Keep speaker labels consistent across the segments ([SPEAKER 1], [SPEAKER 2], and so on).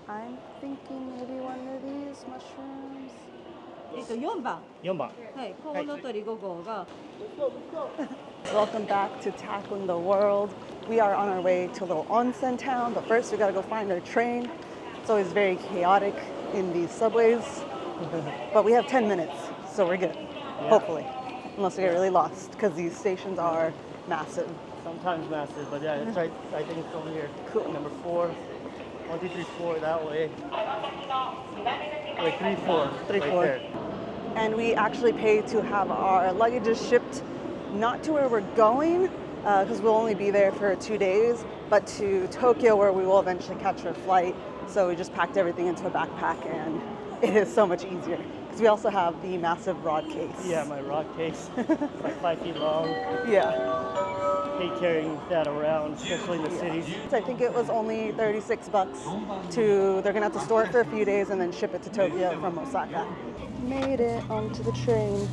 [SPEAKER 1] I'm thinking maybe one of these mushrooms.
[SPEAKER 2] 4番。
[SPEAKER 3] 4番。
[SPEAKER 2] はい、コウノトリ5号が。
[SPEAKER 1] Welcome back to Tackling the World. We are on our way to a little onsen town, but first we gotta go find our train. It's always very chaotic in these subways, but we have 10 minutes, so we're good, hopefully. Unless we get really lost, because these stations are massive.
[SPEAKER 3] Sometimes massive, but yeah, it's right. I think it's over here.
[SPEAKER 1] Cool.
[SPEAKER 3] Number 4. 1, 2, 3, 4 that way. Wait, 3, 4.
[SPEAKER 1] 3,
[SPEAKER 3] right
[SPEAKER 1] 4.
[SPEAKER 3] There.
[SPEAKER 1] And we actually pay to have our luggages shipped not to where we're going, because we'll only be there for 2 days, but to Tokyo, where we will eventually catch our flight. So we just packed everything into a backpack, and it is so much easier. Because we also have the massive rod case.
[SPEAKER 3] Yeah, my rod case. It's like 5 feet long.
[SPEAKER 1] Yeah.
[SPEAKER 3] Hate carrying that around, especially in the cities.
[SPEAKER 1] So I think it was only $36 they're gonna have to store it for a few days and then ship it to Tokyo from Osaka. Made it onto the train.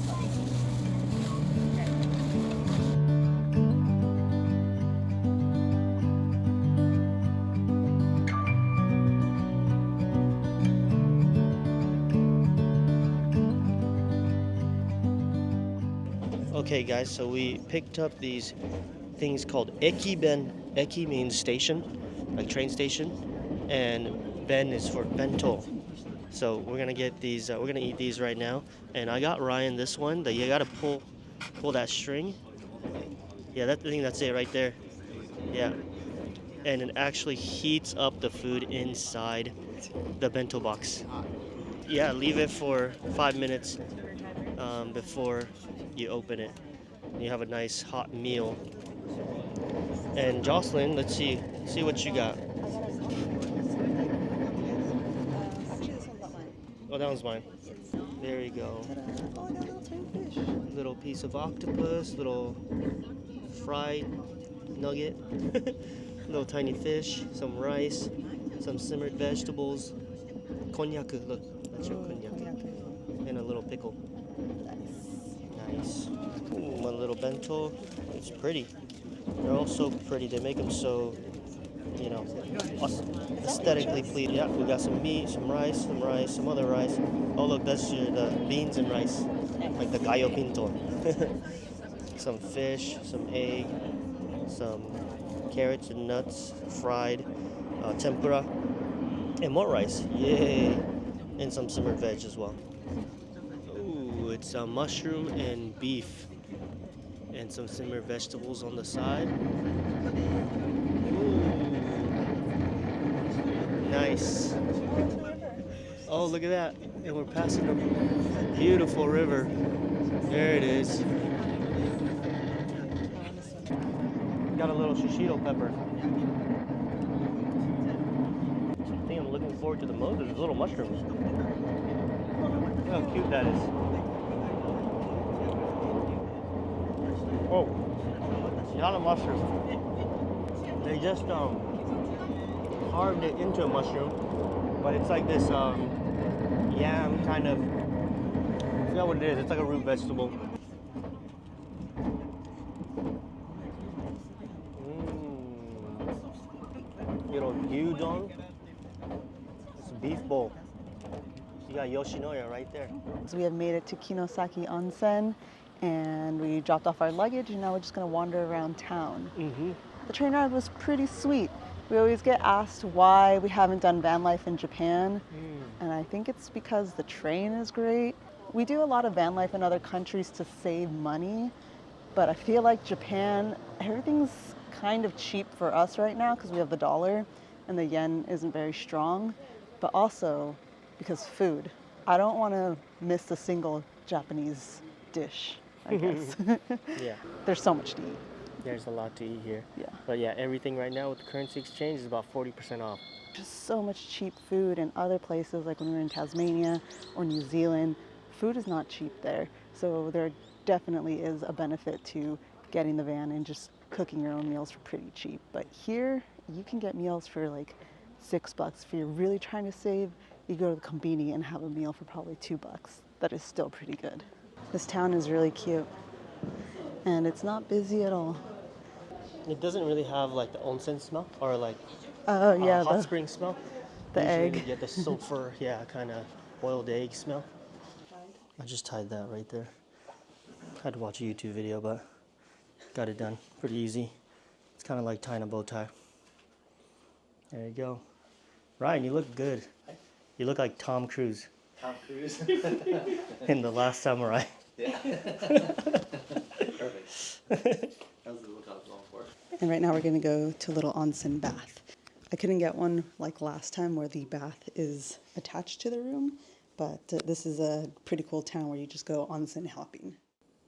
[SPEAKER 3] Okay, guys, so we picked up these things called eki-ben. Eki means station, like train station, and ben is for bento. So we're gonna get these. We're gonna eat these right now. And I got Ryan this one. That you gotta pull that string. Yeah, that thing. That's it right there. Yeah, and it actually heats up the food inside the bento box. Yeah, leave it for 5 minutes before you open it. You have a nice hot meal. And Jocelyn, let's see what you got. Oh, that one's mine. There you go.
[SPEAKER 1] Oh, I got a little tiny fish.
[SPEAKER 3] Little piece of octopus, little fried nugget, little tiny fish, some rice, some simmered vegetables, konnyaku. Look, that's your konnyaku, and a little pickle. Nice. Ooh, my little bento. It's pretty. They're all so pretty. They make them so, aesthetically pleasing. Yeah, we got some meat, some rice, some other rice. Oh, look, that's the beans and rice, like the gallo pinto. Some fish, some egg, some carrots and nuts, fried, tempura, and more rice. Yay! And some simmered veg as well. Ooh, it's mushroom and beef. And some simmered vegetables on the side. Ooh. Nice. Oh, look at that. And we're passing a beautiful river. There it is. Got a little shishito pepper. I think I'm looking forward to the most. There's little mushrooms. Look how cute that is. Oh, not a mushroom. They just carved it into a mushroom, but it's like this yam kind of. I forgot what it is. It's like a root vegetable. Little gyudon. It's a beef bowl. You got Yoshinoya right there.
[SPEAKER 1] So we have made it to Kinosaki Onsen, and we dropped off our luggage, and now we're just gonna wander around town. The train ride was pretty sweet. We always get asked why we haven't done van life in Japan, and I think it's because the train is great. We do a lot of van life in other countries to save money, but I feel like Japan, everything's kind of cheap for us right now because we have the dollar and the yen isn't very strong, but also because food. I don't want to miss a single Japanese dish, I guess.
[SPEAKER 3] Yeah.
[SPEAKER 1] There's so much to eat.
[SPEAKER 3] There's a lot to eat here.
[SPEAKER 1] Yeah.
[SPEAKER 3] But yeah, everything right now with the currency exchange is about 40% off.
[SPEAKER 1] Just so much cheap food in other places, like when we were in Tasmania or New Zealand. Food is not cheap there. So there definitely is a benefit to getting the van and just cooking your own meals for pretty cheap. But here, you can get meals for like $6. If you're really trying to save, you go to the kombini and have a meal for probably $2. That is still pretty good. This town is really cute. And it's not busy at all.
[SPEAKER 3] It doesn't really have like the onsen smell or like
[SPEAKER 1] Oh yeah,
[SPEAKER 3] hot spring smell.
[SPEAKER 1] The
[SPEAKER 3] Usually
[SPEAKER 1] egg.
[SPEAKER 3] you get the sulfur, yeah, kind of boiled egg smell. I just tied that right there. Had to watch a YouTube video, but got it done. Pretty easy. It's kind of like tying a bow tie. There you go. Ryan, you look good. You look like Tom Cruise.
[SPEAKER 4] Tom Cruise.
[SPEAKER 3] In The Last Samurai.
[SPEAKER 4] Yeah. Perfect. That was the look I was going for.
[SPEAKER 1] And right now we're going to go to a little onsen bath. I couldn't get one like last time where the bath is attached to the room, but this is a pretty cool town where you just go onsen hopping.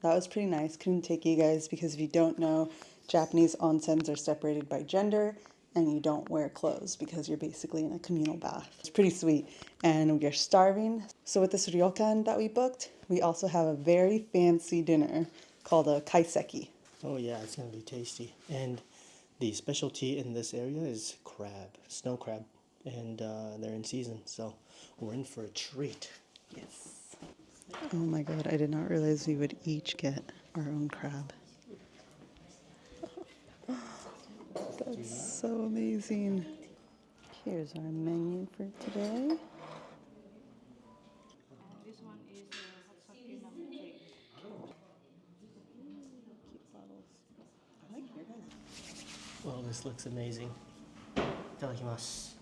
[SPEAKER 1] That was pretty nice. Couldn't take you guys because if you don't know, Japanese onsens are separated by gender and you don't wear clothes because you're basically in a communal bath. It's pretty sweet. And we are starving. So with this ryokan that we booked, we also have a very fancy dinner called a kaiseki.
[SPEAKER 3] Oh yeah, it's gonna be tasty. And the specialty in this area is crab, snow crab, and they're in season, so we're in for a treat.
[SPEAKER 1] Yes. Oh my god, I did not realize we would each get our own crab. That's so amazing. Here's our menu for today.
[SPEAKER 2] This one is Hatsaki number 3.
[SPEAKER 1] Cute bottles. I like your guys'.
[SPEAKER 3] Well, this looks amazing. Itadakimasu.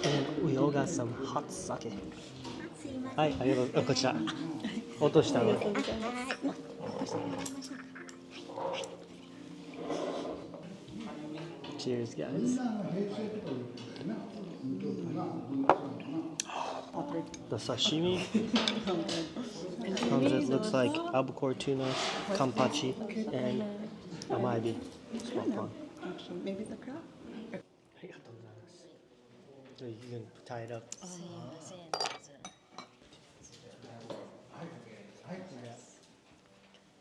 [SPEAKER 3] And we all got some hot sake. Hi, ありがとう。こちら。落としたの。Cheers, guys. The sashimi comes, it looks like albacore tuna, kampachi, and amaibi. Small prawn.
[SPEAKER 1] Actually, maybe the crab?
[SPEAKER 3] So you can tie it up.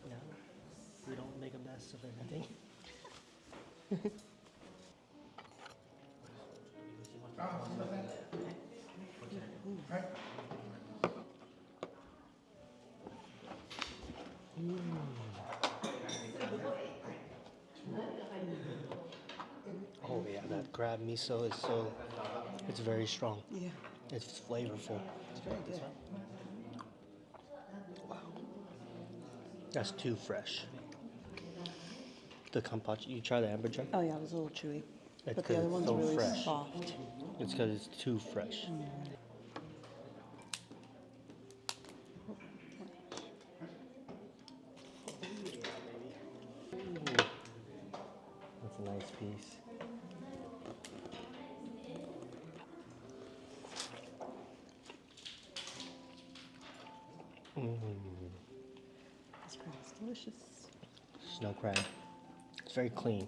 [SPEAKER 3] Yeah. We don't make a mess of everything. Oh yeah, that crab miso is so, it's very strong.
[SPEAKER 1] Yeah.
[SPEAKER 3] It's flavorful.
[SPEAKER 1] It's very good.
[SPEAKER 3] Wow. That's too fresh. The kampachi, you try the amberjack?
[SPEAKER 1] Oh yeah, it was a little chewy.
[SPEAKER 3] It's
[SPEAKER 1] But the other one's
[SPEAKER 3] so
[SPEAKER 1] really
[SPEAKER 3] fresh.
[SPEAKER 1] soft.
[SPEAKER 3] It's because it's too fresh. That's a nice piece.
[SPEAKER 1] This crab is delicious.
[SPEAKER 3] Snow crab. It's very clean.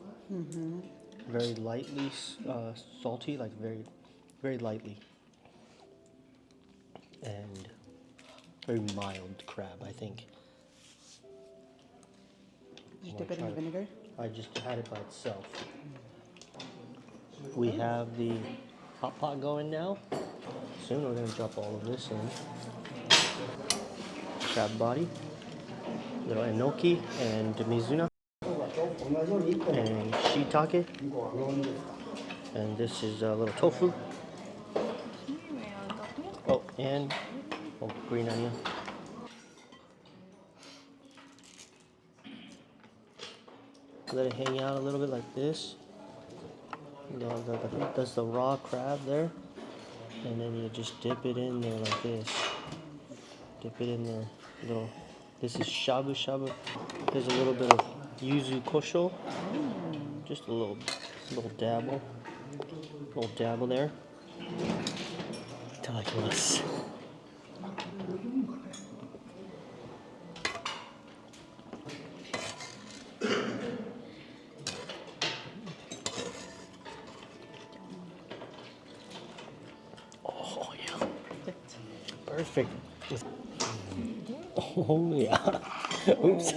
[SPEAKER 3] Very lightly salty, like very lightly. And very mild crab, I think.
[SPEAKER 1] Did you dip it in vinegar?
[SPEAKER 3] I just had it by itself. We have the hot pot going now. Soon we're going to drop all of this in. Crab body, little enoki and mizuna, and shiitake, and this is a little tofu. Oh, and green onion. Let it hang out a little bit like this. That's the raw crab there, and then you just dip it in there like this. Dip it in there. This is shabu shabu. There's a little bit of yuzu kosho. Just a little dabble. Little dabble there. Itadakimasu. Oh yeah. Perfect. Oh yeah. Oops.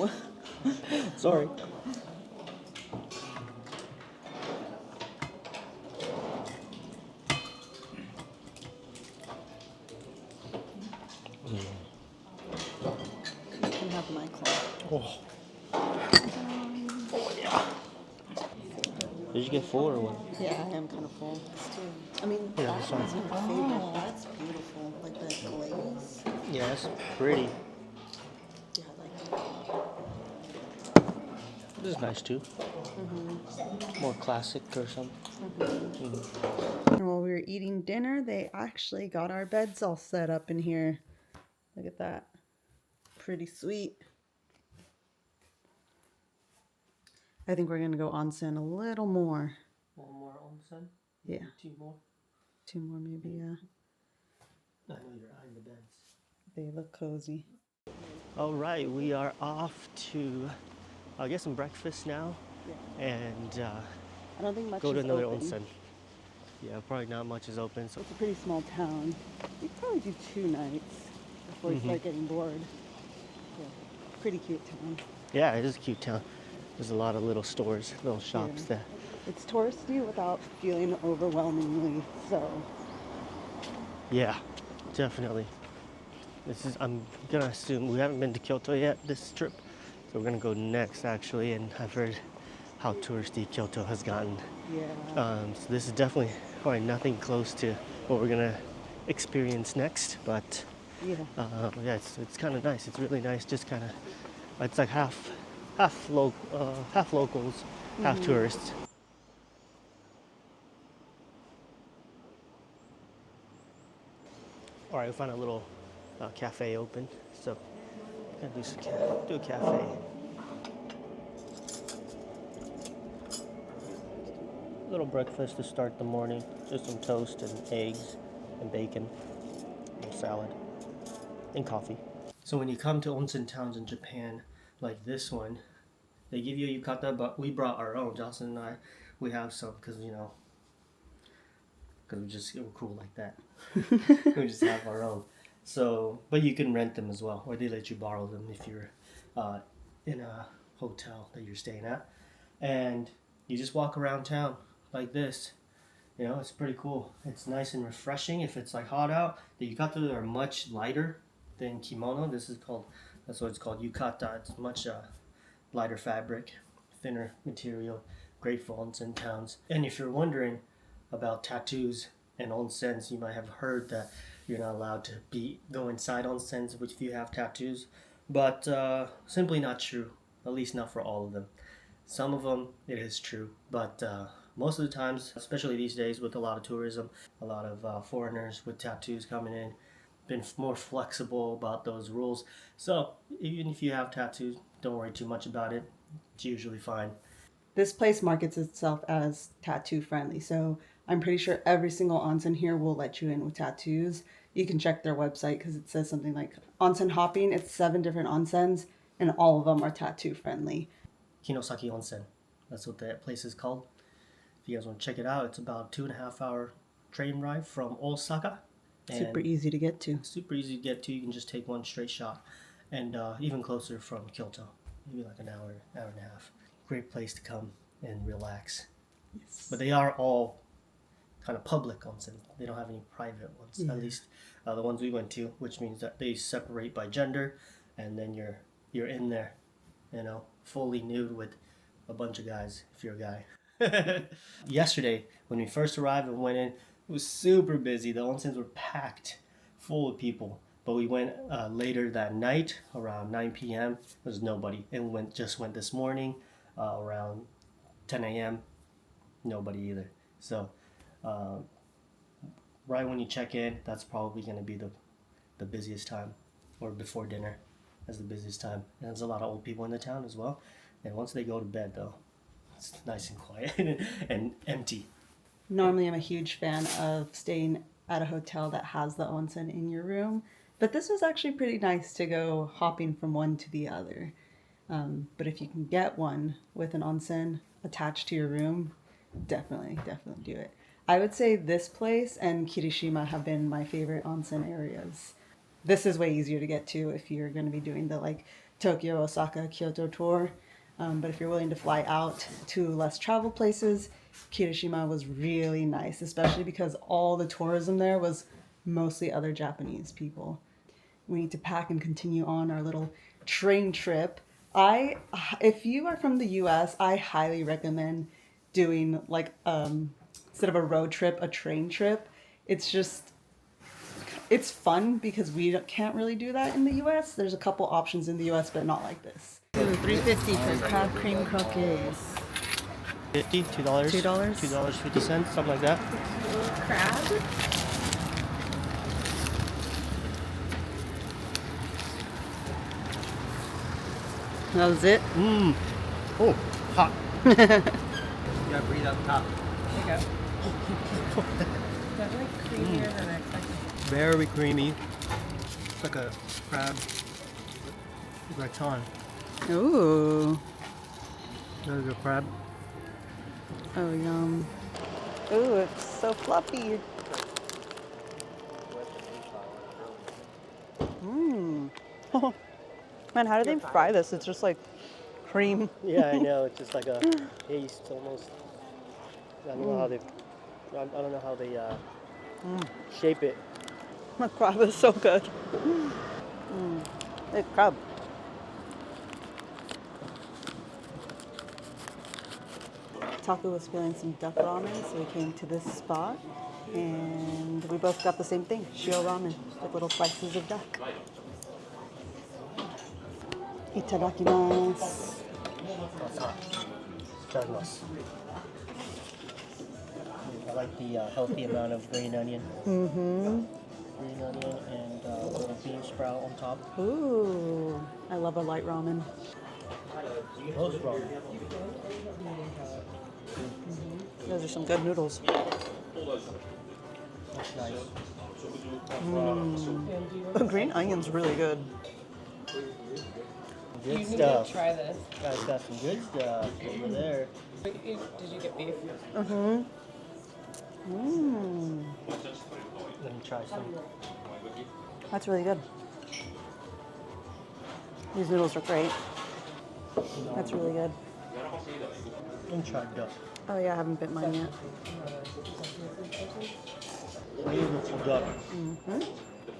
[SPEAKER 3] Sorry.
[SPEAKER 1] You can have my claw.
[SPEAKER 3] Oh. Oh yeah. Did you get full or what?
[SPEAKER 1] Yeah, I am kind of full. This too. I mean,
[SPEAKER 3] Yeah,
[SPEAKER 1] that
[SPEAKER 3] this one.
[SPEAKER 1] was my favorite. That's beautiful. Like the glaze.
[SPEAKER 3] Yeah, it's pretty.
[SPEAKER 1] Yeah, I like it.
[SPEAKER 3] This is nice too. More classic or something.
[SPEAKER 1] And while we were eating dinner, they actually got our beds all set up in here. Look at that. Pretty sweet. I think we're going to go onsen a little more.
[SPEAKER 3] One more onsen?
[SPEAKER 1] Yeah.
[SPEAKER 3] Two more?
[SPEAKER 1] 2 more maybe, yeah.
[SPEAKER 3] I know you're eyeing the beds.
[SPEAKER 1] They look cozy.
[SPEAKER 3] All right, we are off to get some breakfast now and
[SPEAKER 1] I don't think much
[SPEAKER 3] go to
[SPEAKER 1] is
[SPEAKER 3] another
[SPEAKER 1] open.
[SPEAKER 3] onsen. Yeah, probably not much is open. So
[SPEAKER 1] It's a pretty small town. We could probably do 2 nights before we start getting bored. Yeah. Pretty cute town.
[SPEAKER 3] yeah, it is a cute town. There's a lot of little stores, little shops
[SPEAKER 1] Yeah.
[SPEAKER 3] there.
[SPEAKER 1] It's touristy without feeling overwhelmingly so.
[SPEAKER 3] Yeah, definitely. I'm gonna assume we haven't been to Kyoto yet this trip, so we're gonna go next actually. And I've heard how touristy Kyoto has gotten.
[SPEAKER 1] Yeah.
[SPEAKER 3] So this is definitely probably nothing close to what we're gonna experience next. But
[SPEAKER 1] Yeah.
[SPEAKER 3] yeah, it's kind of nice. It's really nice. Just kind of, it's like half locals, half tourists. All right, we found a little cafe open, so gonna do a cafe. Little breakfast to start the morning. Just some toast and eggs and bacon, and salad, and coffee. So when you come to onsen towns in Japan, like this one, they give you a yukata, but we brought our own. Jocelyn and I, we have some because we're cool like that. We just have our own. So, but you can rent them as well, or they let you borrow them if you're in a hotel that you're staying at, and you just walk around town like this. You know, it's pretty cool. It's nice and refreshing. If it's like hot out, the yukata are much lighter than kimono. That's what it's called, yukata. It's much lighter fabric, thinner material, great for onsen towns. And if you're wondering about tattoos and onsens, you might have heard that you're not allowed to go inside onsens if you have tattoos, but simply not true. At least not for all of them. Some of them it is true, but most of the times, especially these days with a lot of tourism, a lot of foreigners with tattoos coming in, been more flexible about those rules. So even if you have tattoos, don't worry too much about it. It's usually fine.
[SPEAKER 1] This place markets itself as tattoo friendly, so I'm pretty sure every single onsen here will let you in with tattoos. You can check their website because it says something like onsen hopping. It's 7 different onsens, and all of them are tattoo friendly.
[SPEAKER 3] Kinosaki Onsen, that's what that place is called. If you guys want to check it out, it's about 2.5 hour train ride from Osaka.
[SPEAKER 1] Super easy to get to.
[SPEAKER 3] Super easy to get to. You can just take one straight shot, and even closer from Kyoto, maybe like an hour and a half. Great place to come and relax.
[SPEAKER 1] Yes.
[SPEAKER 3] But they are all kind of public onsen. They don't have any private ones.
[SPEAKER 1] Yeah.
[SPEAKER 3] At least the ones we went to, which means that they separate by gender, and then you're in there, fully nude with a bunch of guys if you're a guy. Yesterday, when we first arrived and went in, it was super busy. The onsens were packed full of people. But we went later that night, around 9 p.m. There was nobody. And we just went this morning around 10 a.m. Nobody either. So right when you check in, that's probably going to be the busiest time, or before dinner is the busiest time. And there's a lot of old people in the town as well. And once they go to bed, though, it's nice and quiet and empty.
[SPEAKER 1] Normally, I'm a huge fan of staying at a hotel that has the onsen in your room, but this was actually pretty nice to go hopping from one to the other. But if you can get one with an onsen attached to your room, definitely do it. I would say this place and Kirishima have been my favorite onsen areas. This is way easier to get to if you're going to be doing the Tokyo, Osaka, Kyoto tour. But if you're willing to fly out to less travel places, Kirishima was really nice, especially because all the tourism there was mostly other Japanese people. We need to pack and continue on our little train trip. If you are from the US, I highly recommend doing like instead of a road trip, a train trip. It's fun because we can't really do that in the U.S. There's a couple options in the U.S., but not like this. Ooh, $3.50 for crab cream cookies.
[SPEAKER 3] $2,
[SPEAKER 1] $2?
[SPEAKER 3] $2.50, something like that.
[SPEAKER 1] Crab? That was it?
[SPEAKER 3] Mmm. Oh, hot.
[SPEAKER 4] You gotta breathe out the top.
[SPEAKER 1] There you go. Definitely creamier than I expected.
[SPEAKER 3] Very creamy. It's like a crab gratin.
[SPEAKER 1] Ooh.
[SPEAKER 3] There's a crab.
[SPEAKER 1] Oh, yum. Ooh, it's so fluffy. Mmm. Man, how do they fry this? It's just like cream.
[SPEAKER 3] Yeah, I know. It's just like a paste almost. I don't know how they. I don't know how they shape it.
[SPEAKER 1] My crab is so good. It's crab. Taku was feeling some duck ramen, so we came to this spot, and we both got the same thing, shio ramen with little slices of duck. Itadakimasu.
[SPEAKER 3] Itadakimasu. I like the healthy amount of green onion.
[SPEAKER 1] Mm-hmm.
[SPEAKER 3] Green onion and a little bean sprout on top.
[SPEAKER 1] Ooh, I love a light ramen.
[SPEAKER 3] Those ramen.
[SPEAKER 1] Those are some good noodles.
[SPEAKER 3] That's nice.
[SPEAKER 1] The green onion's really good.
[SPEAKER 3] Good stuff. Try this. Guys got some good stuff over there.
[SPEAKER 5] Did you get beef?
[SPEAKER 1] Mm-hmm. Mmm.
[SPEAKER 3] Let me try some.
[SPEAKER 1] That's really good. These noodles are great. That's really good.
[SPEAKER 3] Let me try duck.
[SPEAKER 1] Oh yeah, I haven't bit mine yet.
[SPEAKER 3] Beautiful duck.
[SPEAKER 1] Mm-hmm.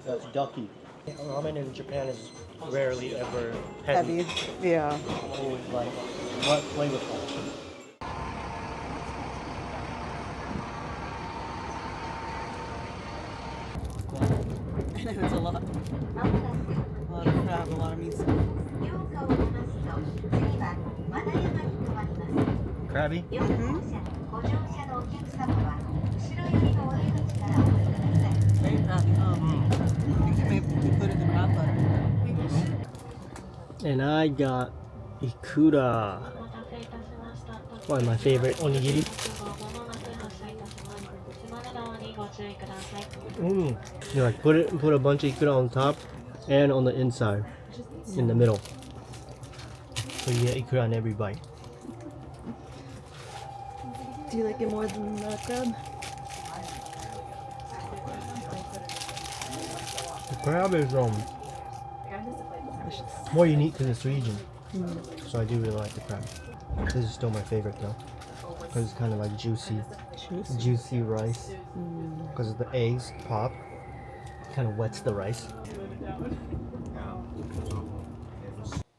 [SPEAKER 3] That's ducky. Ramen in Japan is rarely ever heavy.
[SPEAKER 1] Yeah.
[SPEAKER 3] Always like flavorful.
[SPEAKER 1] I know it's a lot. A lot of crab, a lot of miso.
[SPEAKER 3] Crabby?
[SPEAKER 1] Mm-hmm. Very crabby. You can maybe put it in the crab butter.
[SPEAKER 3] And I got ikura. One of my favorite onigiri. You like put a bunch of ikura on top and on the inside, in the middle. So you get ikura on every bite.
[SPEAKER 1] Do you like it more than the crab?
[SPEAKER 3] The crab is more unique to this region, so I do really like the crab. This is still my favorite though, because it's kind of like juicy rice. Because the eggs pop, kind of wets the rice.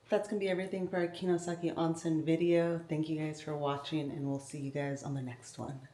[SPEAKER 1] That's going to be everything for our Kinosaki Onsen video. Thank you guys for watching, and we'll see you guys on the next one.